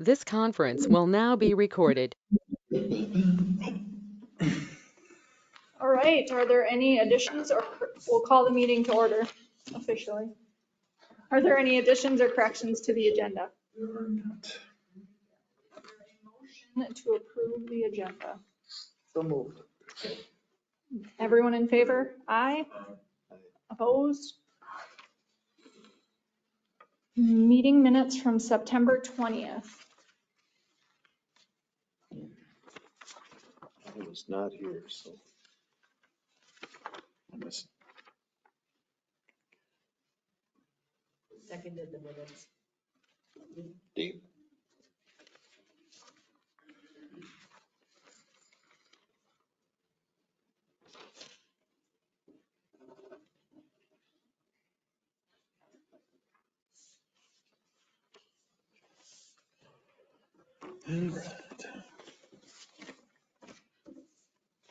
This conference will now be recorded. All right, are there any additions or we'll call the meeting to order officially. Are there any additions or corrections to the agenda? Motion to approve the agenda. So moved. Everyone in favor? Aye. Opposed? Meeting minutes from September 20th. I was not here, so. I missed. Seconded the minutes. Dave.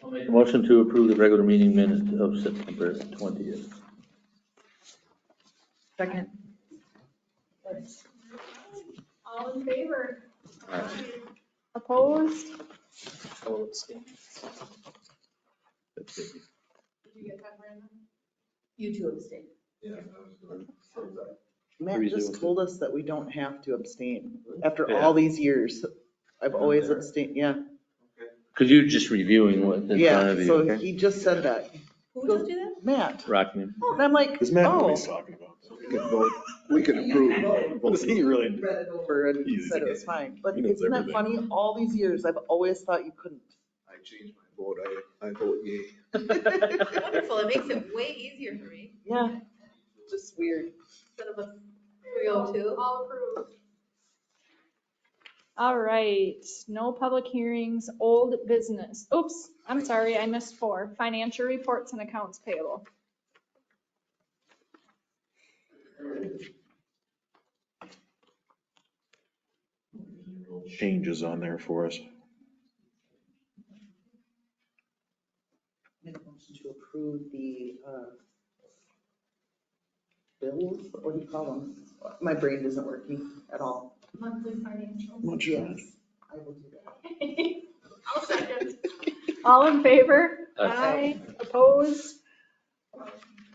I'll make a motion to approve the regular meeting minutes of September 20th. Second. All in favor? Opposed? That's it. Did you get that, Brandon? You two abstain. Matt 3-0. just told us that we don't have to abstain. After Yeah. all these years, I've always abstained, yeah. Because you're just reviewing what's in front Yeah, of you. so he just said that. Who told you that? Matt. Rocking. And I'm like, Does Matt know what oh. he's talking about? We could vote, we could approve. Does he really? Read it over and He's said a it was kid. fine. But He knows isn't that everything. funny? All these years, I've always thought you couldn't. I changed my vote. I vote yay. Wonderful, it makes it way easier for me, Yeah, just weird. instead of a 302. All approved. All right, no public hearings, old business. Oops, I'm sorry, I missed 4. Financial reports and accounts payable. Changes on there for us. Make a motion to approve the bills, what do you call them? My brain isn't working at all. Monthly financials. Much Yes, fun. I will do that. I'll second. All in favor? Aye. Opposed?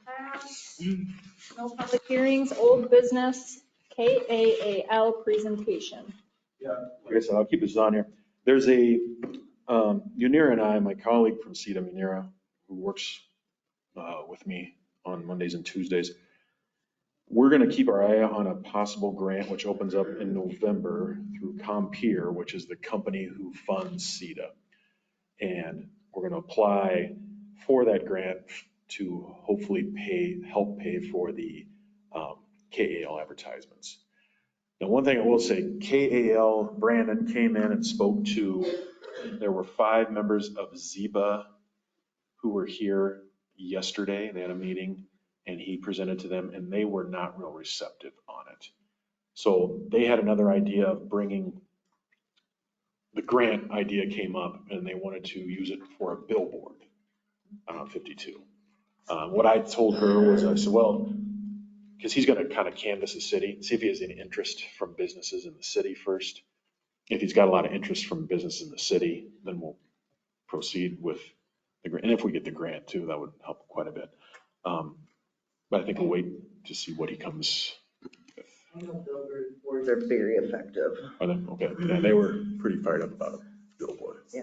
Passed. No public hearings, old business, KAAL presentation. Like I said, I'll keep this on here. There's a, Unira and I, my colleague from Eda Meeting, who works with me on Mondays and Tuesdays, we're going to keep our eye on a possible grant which opens up in November through Compeer, which is the company who funds CETA. And we're going to apply for that grant to hopefully help pay for the KAL advertisements. Now, one thing I will say, KAL, Brandon came in and spoke to, there were 5 members of ZEBA who were here yesterday. They had a meeting and he presented to them and they were not real receptive on it. So they had another idea of bringing, the grant idea came up and they wanted to use it for a billboard on 52. What I told her was, I said, well, because he's going to kind of canvass the city, see if he has any interest from businesses in the city first. If he's got a lot of interest from business in the city, then we'll proceed with the grant. And if we get the grant too, that would help quite a bit. But I think we'll wait to see what he comes with. I know billboards are very effective. Are they? Okay. Yeah, they were pretty fired up about a billboard. Yeah.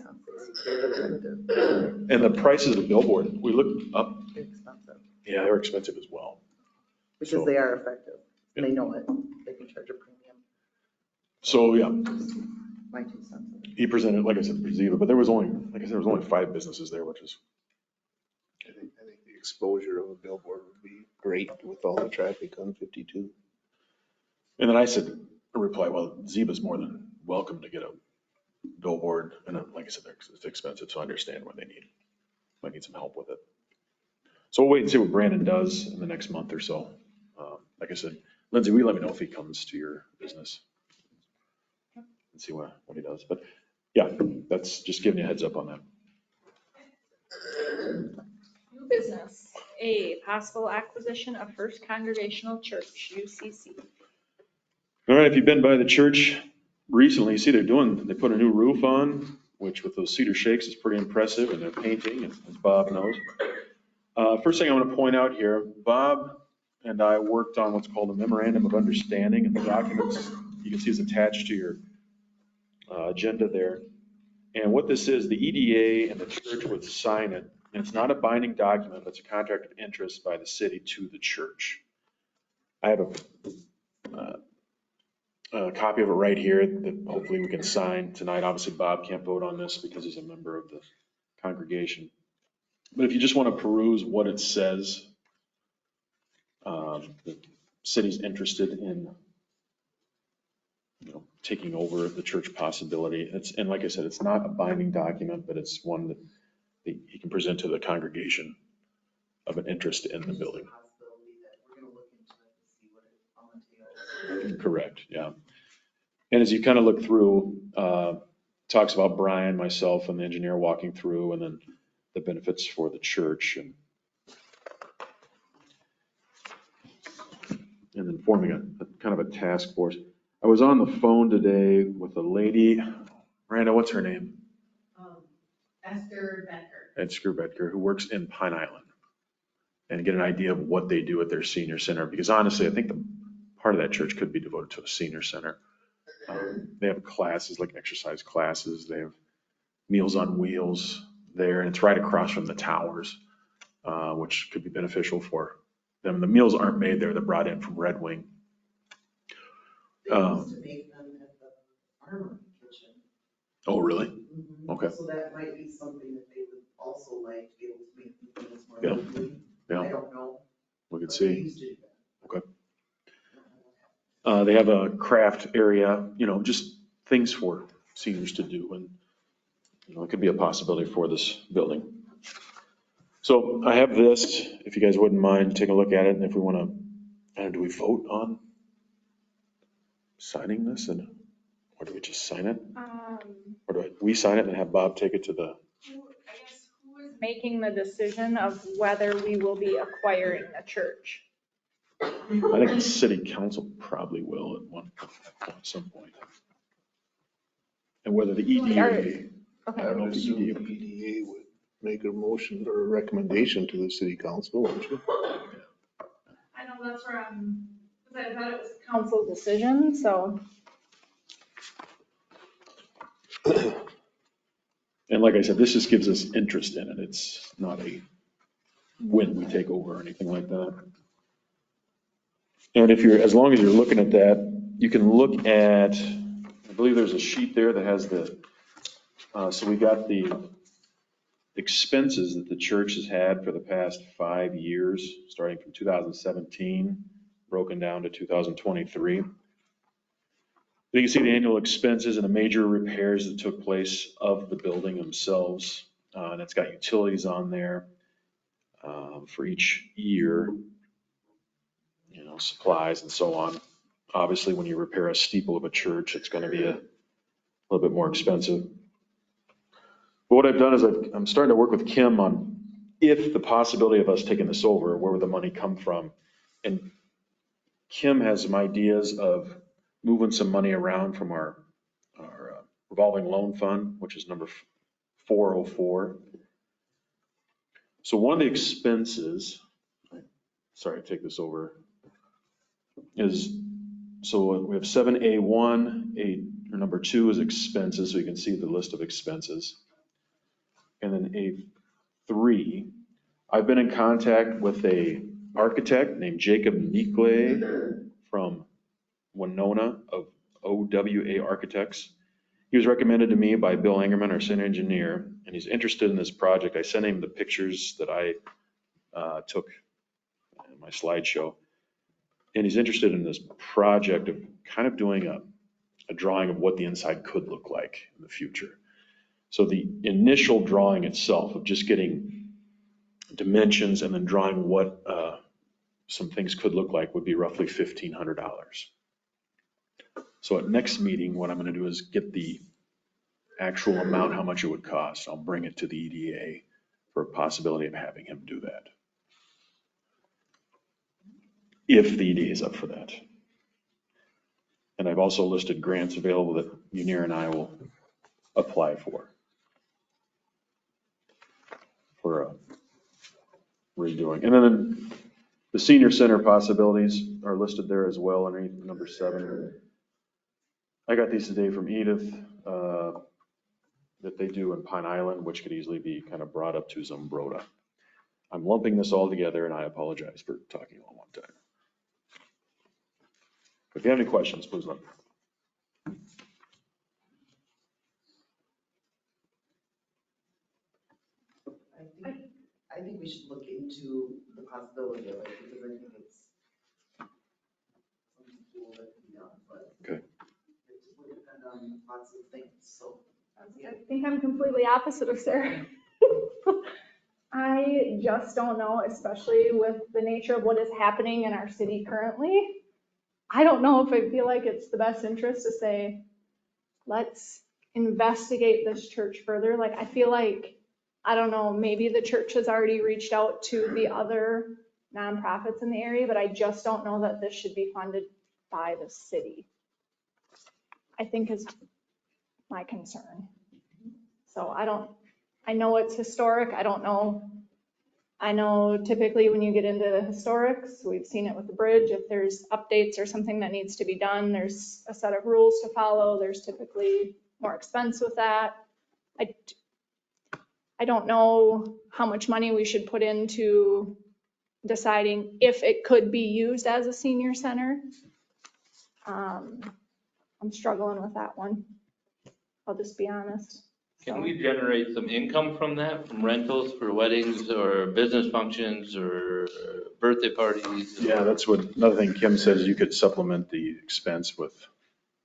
They're effective. And the prices of billboard, we looked up. They're expensive, Yeah, they're expensive as well. because they are effective. And they know it. They can charge a premium. So, yeah, My 2 cents. he presented, like I said, for Ziva, but there was only, like I said, there was only 5 businesses there, which is. I think the exposure of a billboard would be great with all the traffic on 52. And then I said, a reply, well, Ziba's more than welcome to get a billboard. And then, like I said, it's expensive, so I understand why they might need some help with it. So we'll wait and see what Brandon does in the next month or so. Like I said, Lindsay, will you let me know if he comes to your business? And see what he does. But yeah, that's just giving you a heads up on that. New business, A, possible acquisition of First Congregational Church, UCC. All right, if you've been by the church, recently, see they put a new roof on, which with those cedar shakes is pretty impressive, and they're painting, as Bob knows. First thing I want to point out here, Bob and I worked on what's called a memorandum of understanding, and the documents you can see is attached to your agenda there. And what this is, the EDA and the church would sign it, and it's not a binding document, but it's a contract of interest by the city to the church. I have a copy of it right here that hopefully we can sign tonight. Obviously, Bob can't vote on this because he's a member of the congregation. But if you just want to peruse what it says, the city's interested in, taking over the church possibility. And like I said, it's not a binding document, but it's one that he can present to the congregation of an interest in the building. Correct, yeah. And as you kind of look through, talks about Brian, myself, and the engineer walking through, and then the benefits for the church, and then forming a kind of a task force. I was on the phone today with a lady, Miranda, what's her name? Esther Becker. Esther Becker, who works in Pine Island, and get an idea of what they do at their senior center. Because honestly, I think the part of that church could be devoted to a senior center. They have classes, like exercise classes. They have Meals on Wheels there, and it's right across from the towers, which could be beneficial for them. The meals aren't made there; they're brought in from Red Wing. They used to make them at the armory kitchen. Oh, really? Mm-hmm. Okay. So that might be something that they would also like to be able to make things more Yeah. locally. Yeah. I don't know. We could But see. they used to do that. Okay. They have a craft area, just things for seniors to do, and it could be a possibility for this building. So I have this, if you guys wouldn't mind taking a look at it, and if we want to, do we vote on signing this, or do we just sign it? Or do we sign it and have Bob take it to the? Who is making the decision of whether we will be acquiring the church? I think the city council probably will at some point. And whether the EDA. Okay. I would assume the EDA would make a motion or a recommendation to the city council, wouldn't you? I know that's where because I thought it was a council decision, so. And like I said, this just gives us interest in it. It's not a when we take over or anything like that. And as long as you're looking at that, you can look at, I believe there's a sheet there that has so we got the expenses that the church has had for the past 5 years, starting from 2017, broken down to 2023. You can see the annual expenses and the major repairs that took place of the building themselves. And it's got utilities on there for each year, supplies and so on. Obviously, when you repair a steeple of a church, it's going to be a little bit more expensive. But what I've done is I'm starting to work with Kim on if the possibility of us taking this over, where would the money come from? And Kim has some ideas of moving some money around from our revolving loan fund, which is number 404. So one of the expenses, sorry, take this over, is, so we have 7A1, number 2 is expenses, so you can see the list of expenses. And then A3, I've been in contact with a architect named Jacob Nikle from Winona of OWA Architects. He was recommended to me by Bill Angerman, our city engineer, and he's interested in this project. I sent him the pictures that I took in my slideshow. And he's interested in this project of kind of doing a drawing of what the inside could look like in the future. So the initial drawing itself of just getting dimensions and then drawing what some things could look like would be roughly $1,500. So at next meeting, what I'm going to do is get the actual amount, how much it would cost. I'll bring it to the EDA for a possibility of having him do that, if the EDA is up for that. And I've also listed grants available that Munir and I will apply for redoing. And then the senior center possibilities are listed there as well underneath number 7. I got these today from Edith, that they do in Pine Island, which could easily be kind of brought up to Zumbrota. I'm lumping this all together and I apologize for talking all one time. If you have any questions, please let me know. I think we should look into the possibility of it, because I think it's something cool that could be done, but. Okay. It would depend on lots of things, so. I think I'm completely opposite of Sarah. I just don't know, especially with the nature of what is happening in our city currently. I don't know if I feel like it's the best interest to say, let's investigate this church further. Like, I feel like, I don't know, maybe the church has already reached out to the other nonprofits in the area, but I just don't know that this should be funded by the city, I think is my concern. So I know it's historic. I don't know. I know typically when you get into the historics, we've seen it with the bridge. If there's updates or something that needs to be done, there's a set of rules to follow. There's typically more expense with that. I don't know how much money we should put into deciding if it could be used as a senior center. I'm struggling with that one. I'll just be honest. Can we generate some income from that, from rentals for weddings or business functions or birthday parties? Yeah, that's what, another thing Kim says, you could supplement the expense with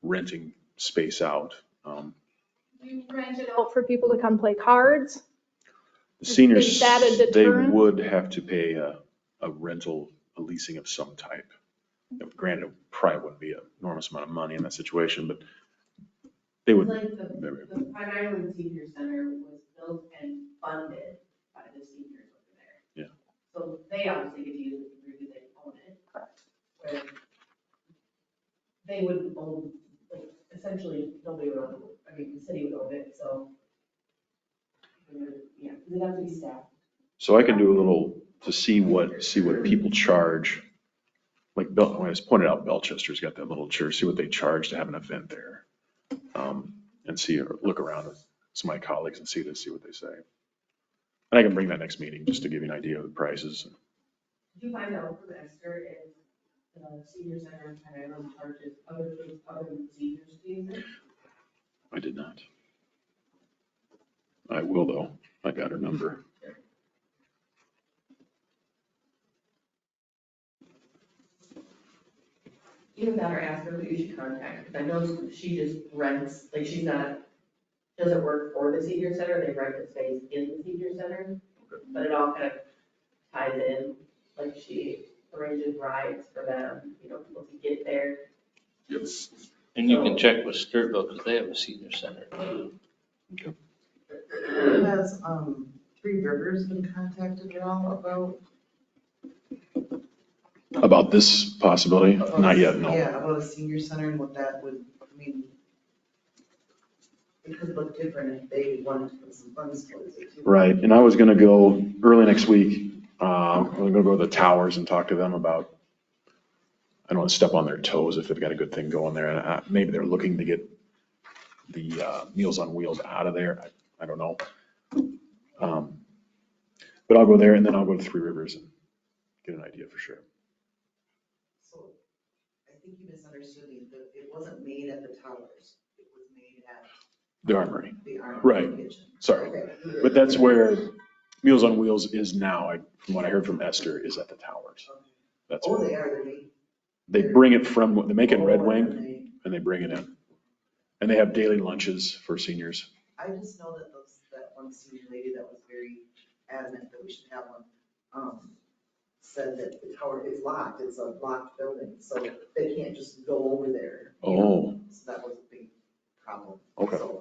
renting space out. You rent it out for people to come play cards? The seniors, Is that a they deterrent? would have to pay a rental, a leasing of some type. Granted, it probably wouldn't be an enormous amount of money in that situation, but they would. Like the Pine Island Senior Center was built and funded by the seniors over there. Yeah. So they obviously get to use it because they own it. Correct. Where they would own, like, essentially, nobody would own it. I mean, the city would own it, so. Yeah, it'd have to be staffed. So I can do a little to see what people charge. Like when I was pointed out, Belchester's got that little church, see what they charge to have an event there. And see, or look around with some of my colleagues and see what they say. And I can bring that next meeting just to give you an idea of the prices. Did you find out from Esther if the senior center in Pine Island charges other things other than seniors to use it? I did not. I will though. I got her number. Even that or ask her who you should contact, because I know she just rents, like she's not, doesn't work for the senior center, they rent the space in the senior center, but it all kind of ties in, like she arranges rides for them, people to get there. Yes. And you can check with Sturtville because they have a senior center. Has, Three Rivers been contacted at all About this possibility? Not yet, no. Yeah, about a senior center and what that would, I mean, it could look different if they wanted to put some funds towards it too. Right, and I was gonna go early next week, I'm gonna go to the towers and talk to them about, I don't want to step on their toes if they've got a good thing going there, and maybe they're looking to get the Meals on Wheels out of there, I don't know. But I'll go there and then I'll go to Three Rivers and get an idea for sure. So I think you misunderstood me, it wasn't made at the towers, it was made at The Armory, the Armory right, Kitchen. sorry. Okay. But that's where Meals on Wheels is now, from what I heard from Esther, is at the towers. Okay. That's Oh, what, they are, they're made. they bring it from, they make it Red Oh, Wing and and they bring it in. And they have daily lunches for seniors. I just know that that one senior lady that was very adamant that we should have one, said that the tower is locked, it's a locked building, so they can't just go over there. Oh. So that was a big problem. Okay. So,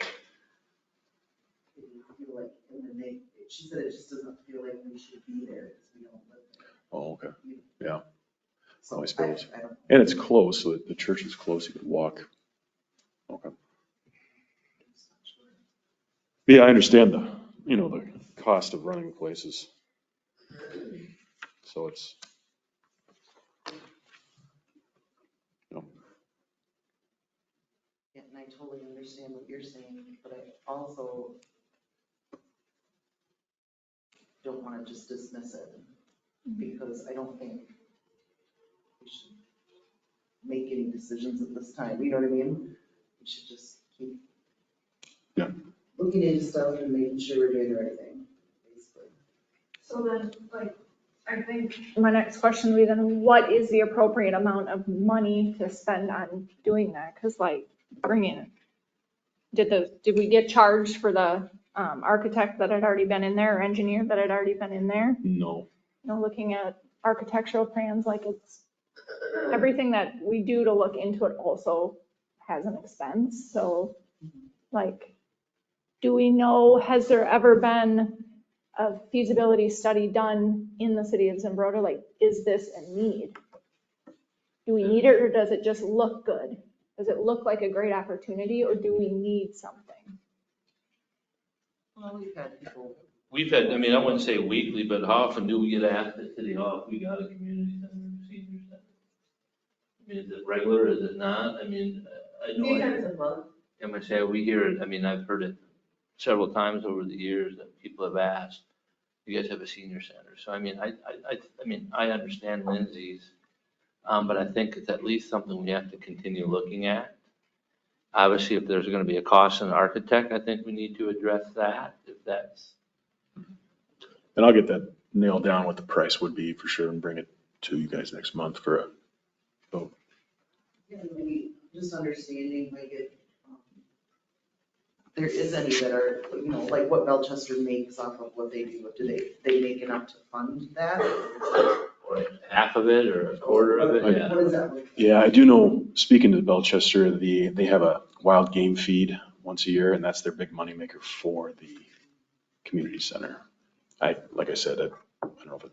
it didn't feel like, she said it just doesn't feel like we should be there because we don't live there. Oh, okay, yeah. So I suppose. I don't. And it's close, so the church is close, you could walk. Okay. Yeah, I understand the cost of running places. So it's, you know, Yeah, and I totally understand what you're saying, but I also don't want to just dismiss it because I don't think we should make any decisions at this time. You know what I mean? We should just keep Yeah. looking into stuff and making sure we're doing the right thing, basically. So then, like, I think my next question would be then, what is the appropriate amount of money to spend on doing that? Because like, bringing, did we get charged for the architect that had already been in there or engineer that had already been in there? no. You know, looking at architectural plans, like it's, everything that we do to look into it also has an expense. So like, do we know, has there ever been a feasibility study done in the city of Zimbrota? Like, is this a need? Do we need it, or does it just look good? Does it look like a great opportunity, or do we need something? Well, we've had people. We've had, I mean, I wouldn't say weekly, but how often do we get asked at City Hall if we got a community center, senior center? I mean, is it regular, is it not? I mean, I A few know, times a month. I'm gonna say, we hear it, I mean, I've heard it several times over the years that people have asked, you guys have a senior center? So I mean, I understand Lindsay's, but I think it's at least something we have to continue looking at. Obviously, if there's gonna be a cost in an architect, I think we need to address that, if that's. And I'll get that nailed down what the price would be for sure and bring it to you guys next month for a vote. Yeah, maybe just understanding like it, there is any that are, you know, like what Belchester makes off of what they do. Do they make enough to fund that? Or half of it or a quarter of it, yeah. What is that? Look? Yeah, I do know, speaking to Belchester, they have a wild game feed once a year, and that's their big moneymaker for the community center. Like I said, I don't know if it,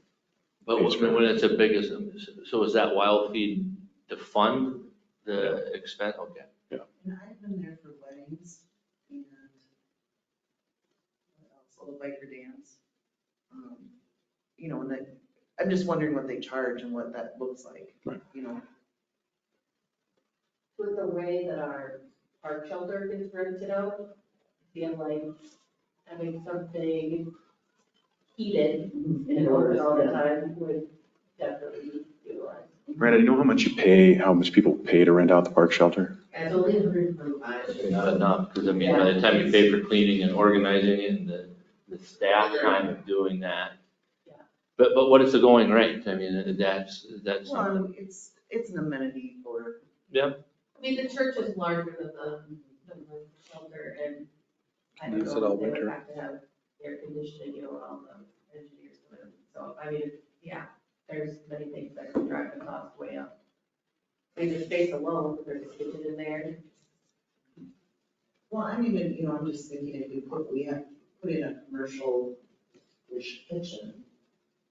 But when it's a biggest, so is that wild feed to fund the expense? Okay. And I've been there for weddings and also the biker dance. You know, and I'm just wondering what they charge and what that looks like, Right. you know? With the way that our park shelter gets rented out, I feel like having something heated and open all the time would definitely be utilized. Brandon, you know how much how much people pay to rent out the park shelter? And it's only 125. Not enough, because I mean, by the time you pay for cleaning and organizing it and the staff time of doing that. Yeah. But what is the going rate? I mean, that's. Well, it's an amenity for. Yeah. I mean, the church is larger than the shelter, and I don't Use it know all if they would winter. have to have air conditioning, you know, all the engineers come in. So, I mean, yeah, there's many things that could drive the cost way up. I mean, the space alone, there's a kitchen in there. Well, I mean, you know, I'm just thinking if we have put in a commercial-ish kitchen,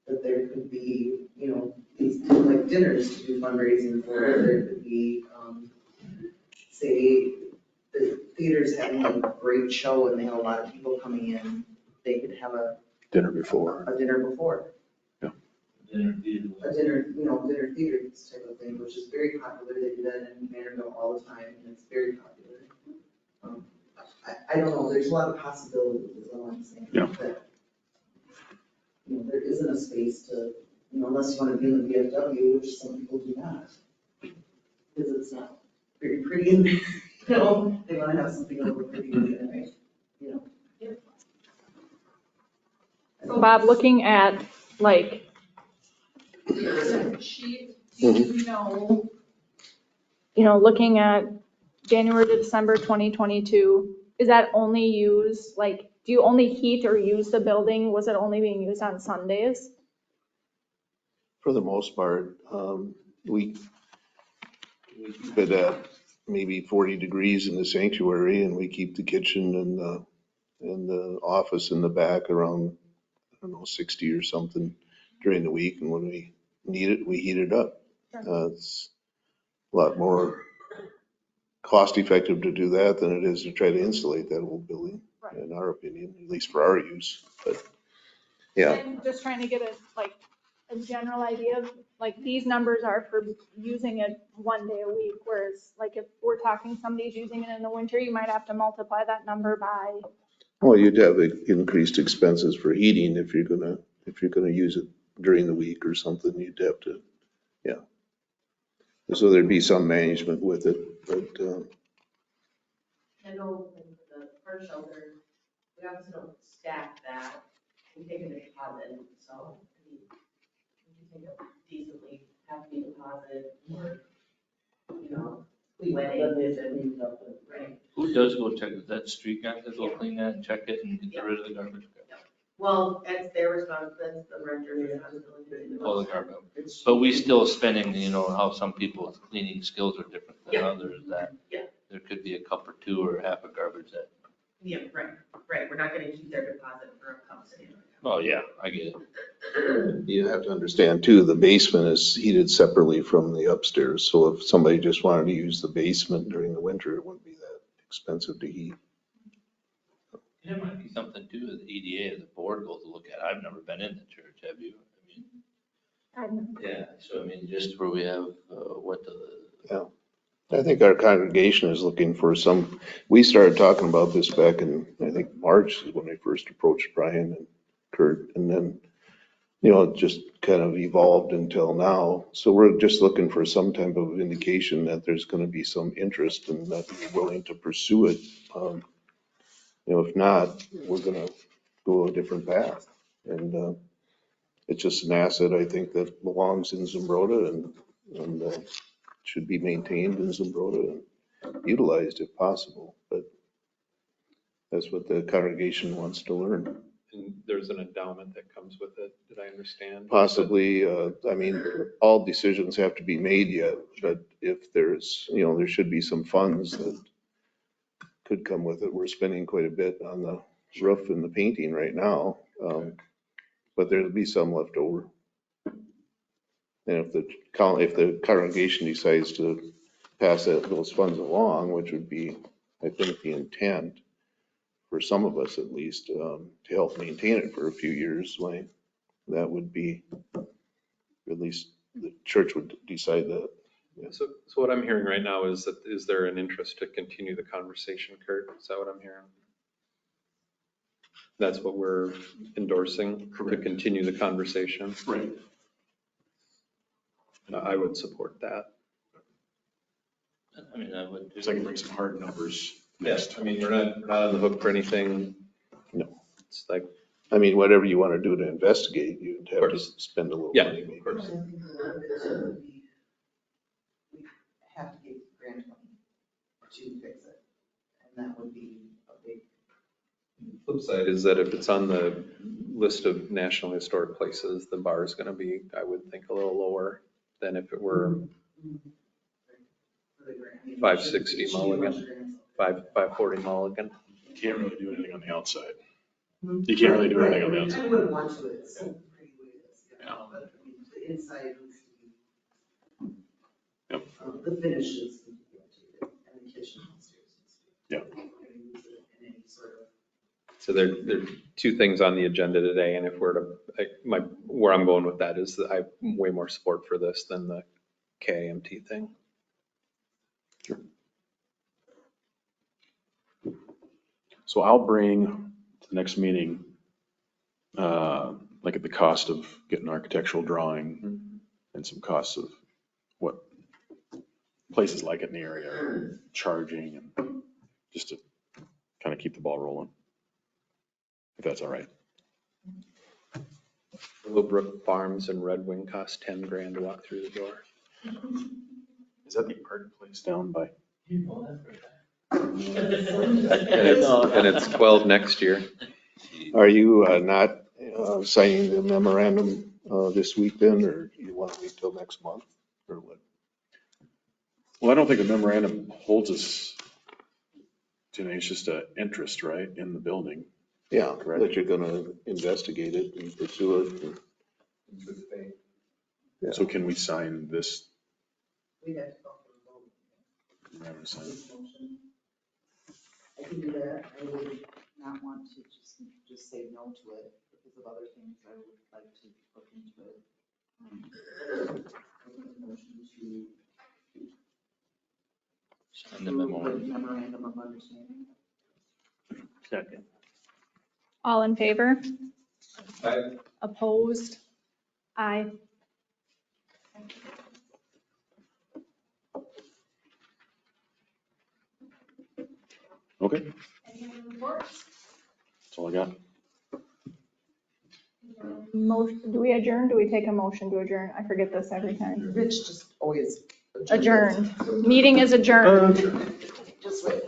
that there could be, you know, these like dinners to do fundraising for, there could be, say, the theater's having a great show and they have a lot of people coming in, they could have a Dinner before. dinner before. Yeah. A dinner, you know, dinner theater type of thing, which is very popular. They do that in Manorville all the time, and it's very popular. I don't know, there's a lot of possibilities, is all I'm saying. Yeah. That, you know, there isn't a space to, you know, unless you want to be in the VFW, which some people do not. Because it's not very pretty in there, you know, they want to have something a little pretty anyway, you know. So Bob, looking at like the sheet, do you know, looking at January to December 2022, is that only used, like, do you only heat or use the building? Was it only being used on Sundays? For the most part, we keep it at maybe 40 degrees in the sanctuary, and we keep the kitchen and the office in the back around, I don't know, 60 or something during the week, and when we need it, we heat it up. It's a lot more cost effective to do that than it is to try to insulate that old building, Right. in our opinion, at least for our use. But yeah, And just trying to get a general idea of, like, these numbers are for using it 1 day a week, whereas like if we're talking somebody's using it in the winter, you might have to multiply that number by. well, you'd have increased expenses for heating if you're gonna use it during the week or something, you'd have to, yeah. So there'd be some management with it, but, I know in the first shelter, we obviously don't stack that, we take a deposit, so, I mean, we can take a decently hefty deposit, or, you know, we went in. Right. Who does go check, is that street guy that go clean that and check it and get rid of the garbage? Well, that's their responsibility, that's the renter's responsibility. Pull the garbage. But we still spending, you know, how some people's cleaning skills are different than Yeah. others, that Yeah. there could be a cup or two or half a garbage that, Yeah, right, we're not gonna keep their deposit for a cup sitting. oh yeah, I get it. you have to understand too, the basement is heated separately from the upstairs. So if somebody just wanted to use the basement during the winter, it wouldn't be that expensive to heat. And it might be something too, the EDA, the board goes to look at. I've never been in the church, have you? I mean, yeah, so I mean, just where we have, what the, I think our congregation is looking for some, we started talking about this back in, I think, March is when I first approached Brian and Kurt. And then, you know, it just kind of evolved until now. So we're just looking for some type of indication that there's going to be some interest and that you're willing to pursue it. You know, if not, we're going to go a different path. And it's just an asset, I think, that belongs in Zumbrota and should be maintained in Zumbrota and utilized if possible. But that's what the congregation wants to learn. And there's an endowment that comes with it, did I understand? Possibly, I mean, all decisions have to be made yet, but if there's, you know, there should be some funds that could come with it. We're spending quite a bit on the roof and the painting right now, but there'll be some left over. And if the congregation decides to pass those funds along, which would be, I think, the intent for some of us at least, to help maintain it for a few years, like, that would be, at least the church would decide that. Yeah. So what I'm hearing right now is that, is there an interest to continue the conversation, Kurt? Is that what I'm hearing? That's what we're endorsing, to continue the conversation? Right. And I would support that. I mean, I would. Because I can bring some hard numbers Yes, next. I mean, we're not on the hook for anything. No. It's like, I mean, whatever you want to do to investigate, you'd have to spend a little yeah, money maybe. of course. I think a lot of it should be, we have to get grant money to fix it. And that would be a big, Flip side is that if it's on the list of National Historic Places, the bar is gonna be, I would think, a little lower than if it were for the grant. I mean, 560 it should be much Mulligan. grants. 540 Mulligan. You can't really do anything on the outside. Hmm? You can't really do anything on the Right, outside. I wouldn't want to, it's so pretty the way it is, you know, but I mean, the inside needs to be. Yep. The finishes need to be updated, and the kitchen downstairs needs to be. Yep. updated. Use it in any sort of. So there are two things on the agenda today, and if we're to, where I'm going with that is that I have way more support for this than the KIMT thing. Sure. So I'll bring to the next meeting, like at the cost of getting an architectural drawing and some costs of what places like it in the area are charging, and just to kind of keep the ball rolling. If that's all right. Willowbrook Farms and Red Wing cost 10 grand to walk through the door. Is that the art place down by? And it's 12 next year. Are you not signing the memorandum this week then, or you want to wait till next month, or what? Well, I don't think the memorandum holds us to anything. It's just an interest, right, in the building. Yeah, Correct. that you're going to investigate it and pursue it. Yeah. So can we sign this We'd have to call for a vote. Never said. Motion. I can do that. I would not want to just say no to it because of other things I would like to look into it. Motion to Sign the approve memorandum. the memorandum of understanding. Second. All in favor? Aye. Opposed? Aye. Okay, Any other reports? that's all I got. Motion, do we adjourn? Do we take a motion to adjourn? I forget this every time. Rich just always Adjourned. Meeting is adjourned. Just wait.